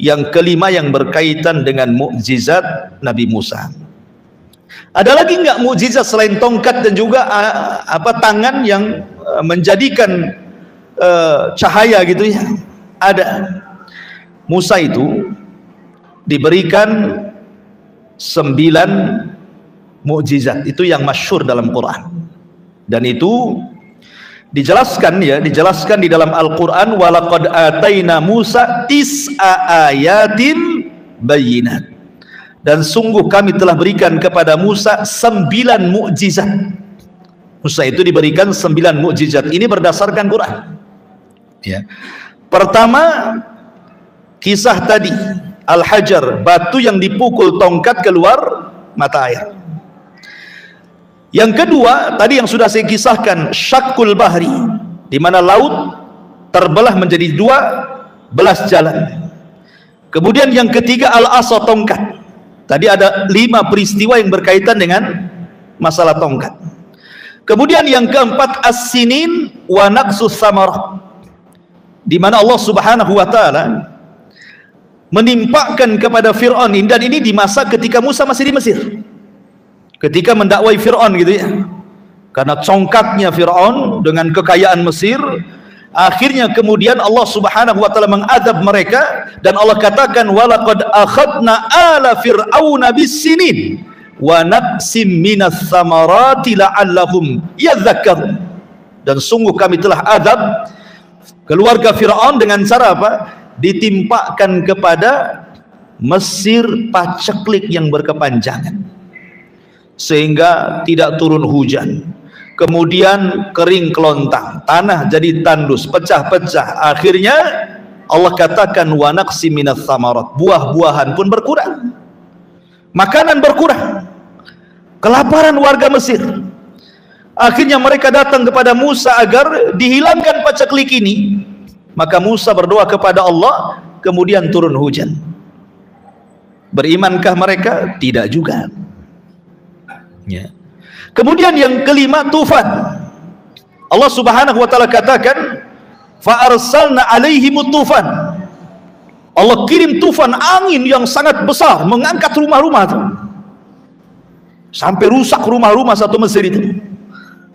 Yang kelima yang berkaitan dengan mukjizat Nabi Musa. Ada lagi enggak mukjizat selain tongkat dan juga tangan yang menjadikan cahaya gitu ya? Ada. Musa itu diberikan 9 mukjizat, itu yang masyhur dalam Quran. Dan itu dijelaskan di dalam Al-Quran, walaqad ataina Musa tis'a ayatin bayyinat, dan sungguh kami telah berikan kepada Musa 9 mukjizat. Musa itu diberikan 9 mukjizat. Ini berdasarkan Quran ya. Pertama, kisah tadi Al-Hajar, batu yang dipukul tongkat keluar mata air. Yang kedua, tadi yang sudah saya kisahkan, Syaqqul Bahri, di mana laut terbelah menjadi 12 jalan. Kemudian yang ketiga, Al-Asa, tongkat. Tadi ada 5 peristiwa yang berkaitan dengan masalah tongkat. Kemudian yang keempat, As-Sinin wa Naqsus Samarah, di mana Allah Subhanahu wa taala menimpakan kepada Fir'aun, dan ini di masa ketika Musa masih di Mesir, ketika mendakwai Fir'aun gitu ya. Karena congkaknya Fir'aun dengan kekayaan Mesir, akhirnya kemudian Allah Subhanahu wa taala mengadab mereka, dan Allah katakan walaqad akhadna ala fir'auna bis-sinin wa naqsim minas samarati la'allahum yadhakkarun, dan sungguh kami telah adab keluarga Fir'aun dengan cara apa? Ditimpakan kepada Mesir paceklik yang berkepanjangan, sehingga tidak turun hujan, kemudian kering kelontang, tanah jadi tandus, pecah-pecah. Akhirnya Allah katakan wa naqsim minas samarat, buah-buahan pun berkurang, makanan berkurang, kelaparan warga Mesir. Akhirnya mereka datang kepada Musa agar dihilangkan paceklik ini. Maka Musa berdoa kepada Allah, kemudian turun hujan. Berimankah mereka? Tidak juga ya. Kemudian yang kelima, tufan. Allah Subhanahu wa taala katakan fa arsalna alaihimut tufan. Allah kirim tufan, angin yang sangat besar, mengangkat rumah-rumah itu, sampai rusak rumah-rumah satu Mesir itu.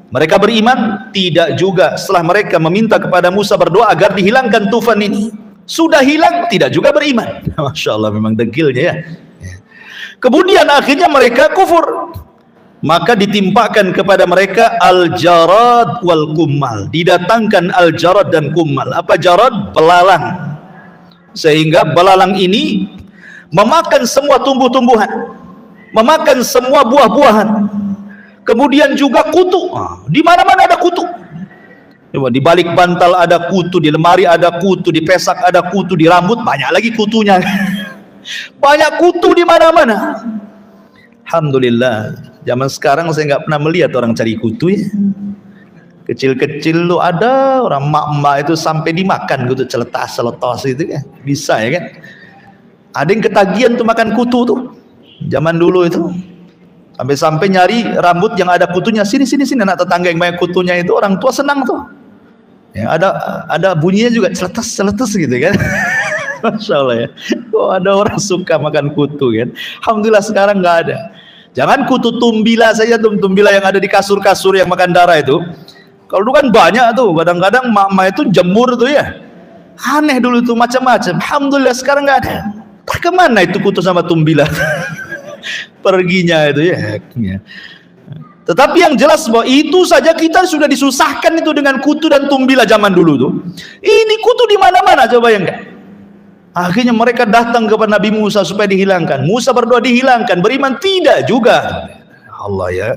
Mereka beriman? Tidak juga. Setelah mereka meminta kepada Musa, berdoa agar dihilangkan tufan ini, sudah hilang, tidak juga beriman. Masya Allah, memang degilnya ya. Kemudian akhirnya mereka kufur, maka ditimpakan kepada mereka al-jarad wal kummal. Didatangkan al-jarad dan kummal. Apa jarad? Belalang. Sehingga belalang ini memakan semua tumbuh-tumbuhan, memakan semua buah-buahan. Kemudian juga kutu, di mana-mana ada kutu. Di balik bantal ada kutu, di lemari ada kutu, di pesak ada kutu, di rambut banyak lagi kutunya. Banyak kutu di mana-mana. Alhamdulillah, zaman sekarang saya nggak pernah melihat orang cari kutu ya. Kecil-kecil lu ada, orang mak-mak itu sampai dimakan gitu, celetas-celetos gitu kan, bisa ya kan. Ada yang ketagihan tuh makan kutu tuh, zaman dulu itu. Sampai-sampai nyari rambut yang ada kutunya, sini anak tetangga yang banyak kutunya itu, orang tua senang tuh. Ya, ada bunyinya juga, celetas gitu kan. Masya Allah ya. Kok ada orang suka makan kutu kan. Alhamdulillah sekarang nggak ada. Jangan kutu tumbila saja, tumbila yang ada di kasur-kasur yang makan darah itu. Kalau dulu kan banyak tuh, kadang-kadang mak-mak itu jemur tuh ya. Aneh dulu tuh, macam-macam. Alhamdulillah sekarang nggak ada. Tak kemana itu kutu sama tumbila? Perginya itu ya. Tetapi yang jelas bahwa itu saja kita sudah disusahkan itu dengan kutu dan tumbila zaman dulu tuh. Ini kutu di mana-mana, coba yang enggak. Akhirnya mereka datang kepada Nabi Musa supaya dihilangkan. Musa berdoa dihilangkan, beriman tidak juga. Allah ya,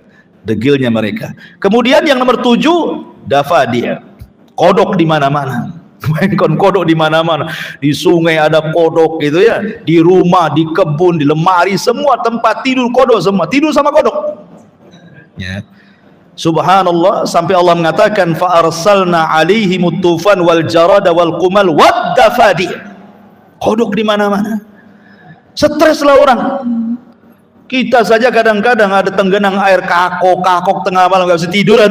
degilnya mereka. Kemudian yang nomor 7, dafadia. Kodok di mana-mana. Mainkan kodok di mana-mana. Di sungai ada kodok gitu ya, di rumah, di kebun, di lemari, semua tempat tidur kodok semua. Tidur sama kodok. Ya. Subhanallah, sampai Allah mengatakan fa arsalna alaihimut tufan wal jarada wal qumal wad dafadi. Kodok di mana-mana. Streslah orang. Kita saja kadang-kadang ada tenggenang air kakok tengah malam enggak bisa tidur.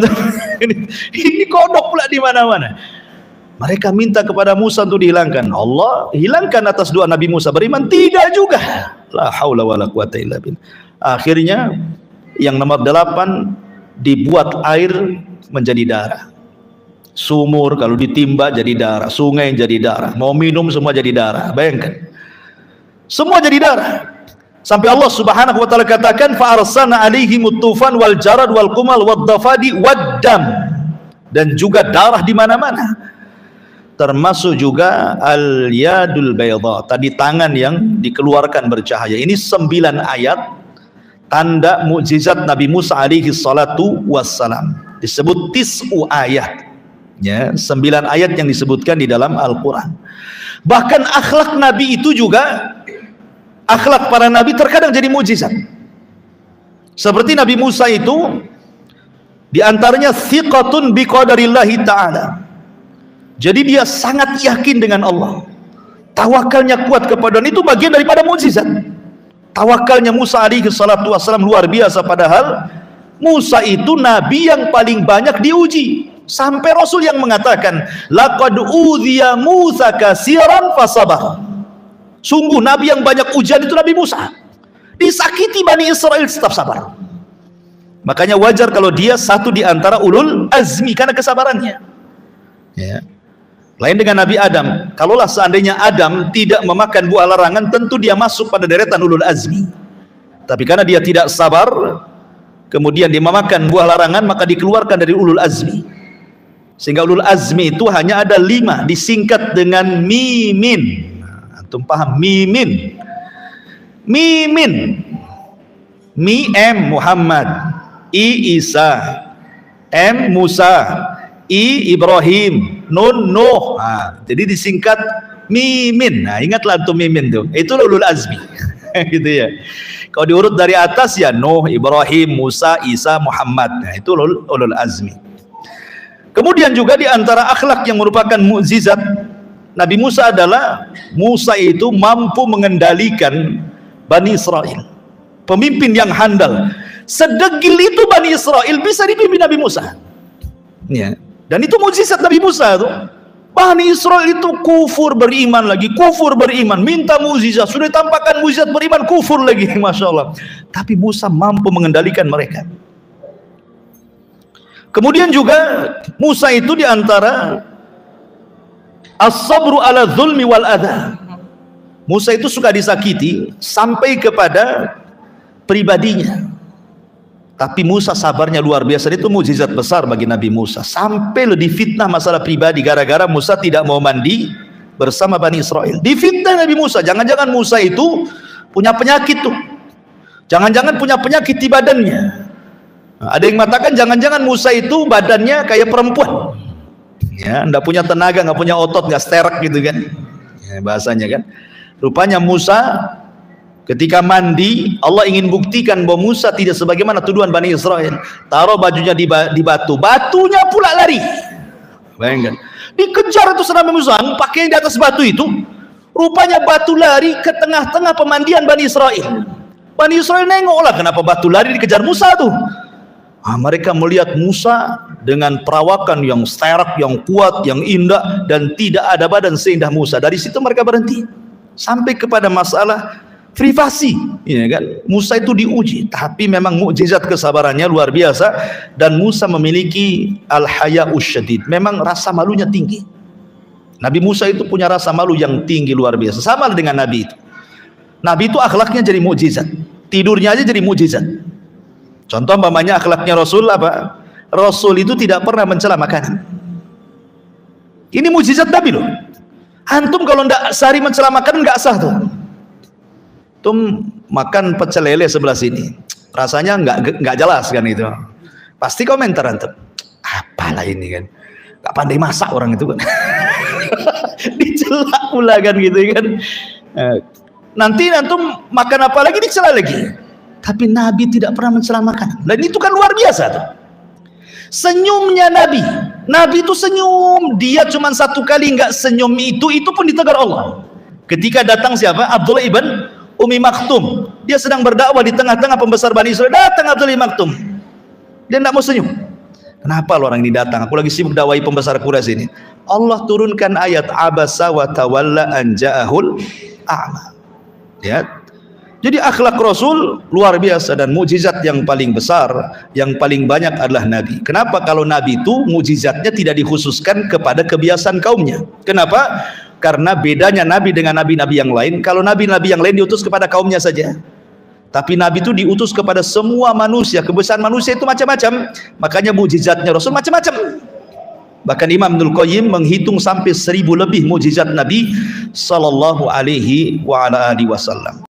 Ini kodok pula di mana-mana. Mereka minta kepada Musa untuk dihilangkan. Allah hilangkan atas doa Nabi Musa, beriman tidak juga. La haula wala quwata illa billah. Akhirnya yang nomor 8 dibuat air menjadi darah. Sumur kalau ditimba jadi darah, sungai jadi darah, mau minum semua jadi darah. Bayangkan, semua jadi darah. Sampai Allah Subhanahu wa taala katakan, fa arsalna alaihimut tufan wal jarad wal qumal wad dafadi wad dam, dan juga darah di mana-mana. Termasuk juga al yadul bayda, tadi tangan yang dikeluarkan bercahaya. Ini 9 ayat tanda mukjizat Nabi Musa alaihi salatu wassalam. Disebut tis'u ayat, ya, 9 ayat yang disebutkan di dalam Al-Quran. Bahkan akhlak Nabi itu juga, akhlak para Nabi terkadang jadi mukjizat. Seperti Nabi Musa itu diantaranya thiqatun biqadarillahi ta'ala. Jadi dia sangat yakin dengan Allah, tawakalnya kuat kepada Allah. Itu bagian daripada mukjizat. Tawakalnya Musa alaihi salatu wassalam luar biasa, padahal Musa itu nabi yang paling banyak diuji. Sampai Rasul yang mengatakan, laqad udhiya Musa katsiran fasabar. Sungguh nabi yang banyak ujian itu Nabi Musa. Disakiti Bani Israel tetap sabar. Makanya wajar kalau dia satu di antara ulul azmi karena kesabarannya. Ya. Lain dengan Nabi Adam. Kalaulah seandainya Adam tidak memakan buah larangan, tentu dia masuk pada deretan ulul azmi. Tapi karena dia tidak sabar, kemudian dia memakan buah larangan, maka dikeluarkan dari ulul azmi. Sehingga ulul azmi itu hanya ada 5, disingkat dengan mimin. Antum paham mimin? Mimin. Mi M Muhammad, I Isa, M Musa, I Ibrahim, Nun Nuh. Jadi disingkat mimin. Nah, ingatlah antum mimin tuh. Itu ulul azmi. Gitu ya. Kalau diurut dari atas ya Nuh, Ibrahim, Musa, Isa, Muhammad. Nah, itu ulul azmi. Kemudian juga di antara akhlak yang merupakan mukjizat Nabi Musa adalah Musa itu mampu mengendalikan Bani Israel. Pemimpin yang handal. Sedegil itu Bani Israel bisa dipimpin Nabi Musa. Ya. Dan itu mukjizat Nabi Musa tuh. Bani Israel itu kufur beriman lagi, kufur beriman, minta mukjizat, sudah tampakkan mukjizat beriman, kufur lagi, masya Allah. Tapi Musa mampu mengendalikan mereka. Kemudian juga Musa itu diantara as-sabru ala zulmi wal adha. Musa itu suka disakiti sampai kepada pribadinya. Tapi Musa sabarnya luar biasa. Itu mukjizat besar bagi Nabi Musa. Sampai difitnah masalah pribadi gara-gara Musa tidak mau mandi bersama Bani Israel. Difitnah Nabi Musa. Jangan-jangan Musa itu punya penyakit tuh. Jangan-jangan punya penyakit di badannya. Nah, ada yang mengatakan jangan-jangan Musa itu badannya kayak perempuan. Ya, enggak punya tenaga, enggak punya otot, enggak sterek gitu kan. Ya, bahasanya kan. Rupanya Musa ketika mandi, Allah ingin buktikan bahwa Musa tidak sebagaimana tuduhan Bani Israel. Taruh bajunya di batu, batunya pula lari. Bayangkan, dikejar itu Nabi Musa, pakai di atas batu itu. Rupanya batu lari ke tengah-tengah pemandian Bani Israel. Bani Israel nengoklah kenapa batu lari dikejar Musa tuh. Mereka melihat Musa dengan perawakan yang serak, yang kuat, yang indah, dan tidak ada badan seindah Musa. Dari situ mereka berhenti sampai kepada masalah privasi, ya kan? Musa itu diuji, tapi memang mukjizat kesabarannya luar biasa, dan Musa memiliki al-haya'us syadid. Memang rasa malunya tinggi. Nabi Musa itu punya rasa malu yang tinggi luar biasa. Sama dengan Nabi itu. Nabi itu akhlaknya jadi mukjizat. Tidurnya aja jadi mukjizat. Contoh umpamanya akhlaknya Rasul apa? Rasul itu tidak pernah mencela makanan. Ini mukjizat Nabi loh. Antum kalau ndak sehari mencela makanan nggak sah tuh. Makan pecel lele sebelah sini, rasanya nggak jelas kan itu. Pasti komentar antum, apalah ini kan, nggak pandai masak orang itu kan. Dicela pula kan gitu kan. Nanti antum makan apa lagi dicela lagi. Tapi Nabi tidak pernah mencela makanan. Dan itu kan luar biasa tuh. Senyumnya Nabi itu senyum. Dia cuma satu kali nggak senyum itu pun ditegur Allah. Ketika datang siapa? Abdullah ibn Umi Maktum, dia sedang berdakwah di tengah-tengah pembesar Bani Israel. Datang Abdullah ibn Maktum, dia tidak mau senyum. Kenapa lo orang ini datang? Aku lagi sibuk dakwai pembesar Quraisy ini. Allah turunkan ayat abasa wa tawalla an ja'ahul a'ma. Ya. Jadi akhlak Rasul luar biasa, dan mukjizat yang paling besar, yang paling banyak adalah Nabi. Kenapa? Kalau Nabi itu mukjizatnya tidak dikhususkan kepada kebiasaan kaumnya. Kenapa? Karena bedanya Nabi dengan nabi-nabi yang lain, kalau nabi-nabi yang lain diutus kepada kaumnya saja. Tapi Nabi itu diutus kepada semua manusia. Kebesaran manusia itu macam-macam. Makanya mukjizatnya Rasul macam-macam. Bahkan Imam Ibnul Qayyim menghitung sampai 1000 lebih mukjizat Nabi sallallahu alaihi wasallam.